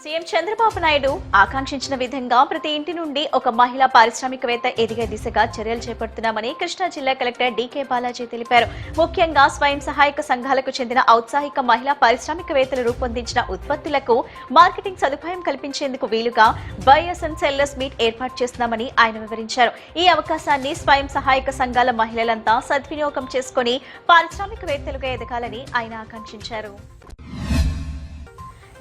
CM Chandrababu Naidu ఆకాంక్షించిన విధంగా ప్రతి ఇంటి నుండి ఒక మహిళా పారిశ్రామికవేత్త ఎదిగే దిశగా చర్యలు చేపడుతున్నామని కృష్ణా జిల్లా కలెక్టర్ డీకే బాలాజీ తెలిపారు. ముఖ్యంగా స్వయం సహాయక సంఘాలకు చెందిన ఔత్సాహిక మహిళా పారిశ్రామికవేత్తలు రూపొందించిన ఉత్పత్తులకు మార్కెటింగ్ సదుపాయం కల్పించేందుకు వీలుగా బయర్స్ అండ్ సెల్లర్స్ మీట్ ఏర్పాటు చేస్తున్నామని ఆయన వివరించారు. ఈ అవకాశాన్ని స్వయం సహాయక సంఘాల మహిళలంతా సద్వినియోగం చేసుకుని పారిశ్రామికవేత్తలుగా ఎదగాలని ఆయన ఆకాంక్షించారు.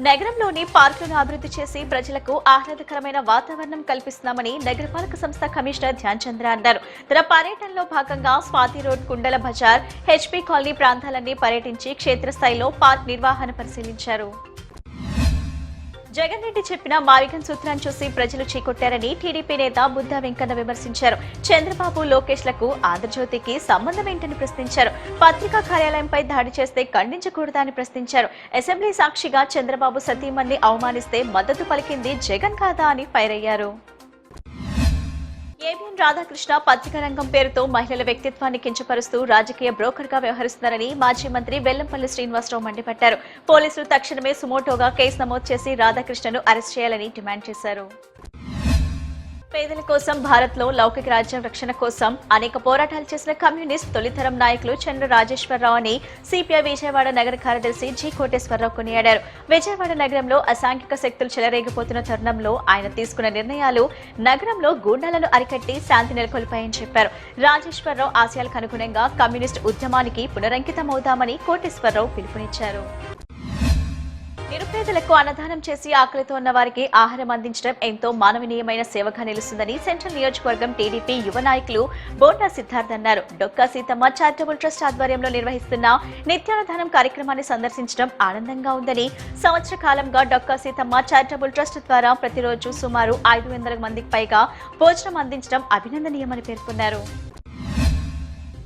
నగరంలోని పార్కులను అభివృద్ధి చేసి ప్రజలకు ఆహ్లాదకరమైన వాతావరణం కల్పిస్తున్నామని నగరపాలక సంస్థ కమిషనర్ ధ్యాన్ చంద్ర అన్నారు. తన పర్యటనలో భాగంగా స్వాతి రోడ్, కుండల బజార్, హెచ్పీ కాలనీ ప్రాంతాలన్నీ పర్యటించి క్షేత్రస్థాయిలో పార్క్ నిర్వహణ పరిశీలించారు. జగన్ రెడ్డి చెప్పిన మారిగన్ సూత్రాన్ని చూసి ప్రజలు చీకొట్టారని టీడీపీ నేత బుద్ధా వెంకన్న విమర్శించారు. చంద్రబాబు, లోకేష్లకు ఆంధ్రజ్యోతికి సంబంధం ఏంటని ప్రశ్నించారు. పత్రికా కార్యాలయంపై దాడి చేస్తే ఖండించకూడదా అని ప్రశ్నించారు. అసెంబ్లీ సాక్షిగా చంద్రబాబు సతీమణ్ణి అవమానిస్తే మద్దతు పలికింది జగన్ కాదా అని ఫైర్ అయ్యారు. ఏబిఎన్ రాధాకృష్ణ పత్రికా రంగం పేరుతో మహిళల వ్యక్తిత్వాన్ని కించపరుస్తూ రాజకీయ బ్రోకర్ గా వ్యవహరిస్తున్నారని మాజీ మంత్రి వెల్లంపల్లి శ్రీనివాసరావు మండిపడ్డారు. పోలీసులు తక్షణమే సుమోటోగా కేసు నమోదు చేసి రాధాకృష్ణను అరెస్ట్ చేయాలని డిమాండ్ చేశారు. పేదల కోసం భారత్ లో లౌకిక రాజ్యం రక్షణ కోసం అనేక పోరాటాలు చేసిన కమ్యూనిస్ట్ తొలితరం నాయకులు చంద్ర రాజేశ్వరరావు అని సిపిఐ విజయవాడ నగర కార్యదర్శి జి కోటేశ్వరరావు కొనియాడారు. విజయవాడ నగరంలో అసాంఘిక శక్తులు చెలరేగిపోతున్న తరుణంలో ఆయన తీసుకున్న నిర్ణయాలు నగరంలో గూండాలను అరికట్టి శాంతి నెలకొల్పాయని చెప్పారు. రాజేశ్వరరావు ఆశయాలకు అనుగుణంగా కమ్యూనిస్ట్ ఉద్యమానికి పునరంకితమవుదామని కోటేశ్వరరావు పిలుపునిచ్చారు. నిరుపేదలకు అన్నదానం చేసి ఆకలితో ఉన్న వారికి ఆహారం అందించడం ఎంతో మానవీయమైన సేవగా నిలుస్తుందని సెంట్రల్ నియోజకవర్గం టీడీపీ యువ నాయకులు బోండా సిద్ధార్థ్ అన్నారు. డొక్కా సీతమ్మ చారిటబుల్ ట్రస్ట్ ఆధ్వర్యంలో నిర్వహిస్తున్న నిత్యాన్నదానం కార్యక్రమాన్ని సందర్శించడం ఆనందంగా ఉందని, సంవత్సర కాలంగా డొక్కా సీతమ్మ చారిటబుల్ ట్రస్ట్ ద్వారా ప్రతిరోజు సుమారు 500 మందికి పైగా భోజనం అందించడం అభినందనీయమని పేర్కొన్నారు.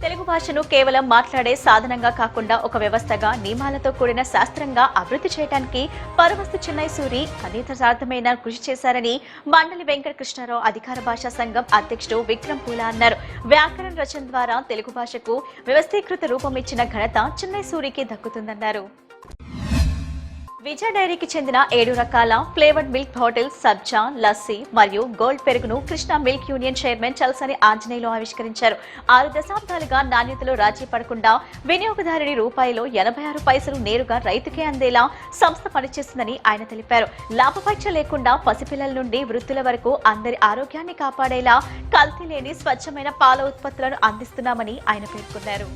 తెలుగు భాషను కేవలం మాట్లాడే సాధనంగా కాకుండా ఒక వ్యవస్థగా, నియమాలతో కూడిన శాస్త్రంగా అభివృద్ధి చేయడానికి పరవస్తు చెన్నై సూరి అనితసార్థమైన కృషి చేశారని మండలి వెంకట కృష్ణారావు అధికార భాషా సంఘం అధ్యక్షుడు విక్రమ్ పూలా అన్నారు. వ్యాకరణ రచన ద్వారా తెలుగు భాషకు వ్యవస్థీకృత రూపం ఇచ్చిన ఘనత చెన్నై సూరికి దక్కుతుందన్నారు. విజయ డైరీకి చెందిన 7 రకాల ఫ్లేవర్డ్ మిల్క్ బాటిల్స్, సబ్జా, లస్సీ మరియు గోల్డ్ పెరుగును Krishna milk union chairman Chalasani Anjaneyulu ఆవిష్కరించారు. 6 దశాబ్దాలుగా నాణ్యతలో రాజీ పడకుండా వినియోగదారుడి రూపాయిలో 86 పైసలు నేరుగా రైతుకే అందేలా సంస్థ పనిచేస్తుందని ఆయన తెలిపారు. లాభపేక్ష లేకుండా పసిపిల్లల నుండి వృద్ధుల వరకు అందరి ఆరోగ్యాన్ని కాపాడేలా కల్తీ లేని స్వచ్ఛమైన పాల ఉత్పత్తులను అందిస్తున్నామని ఆయన పేర్కొన్నారు.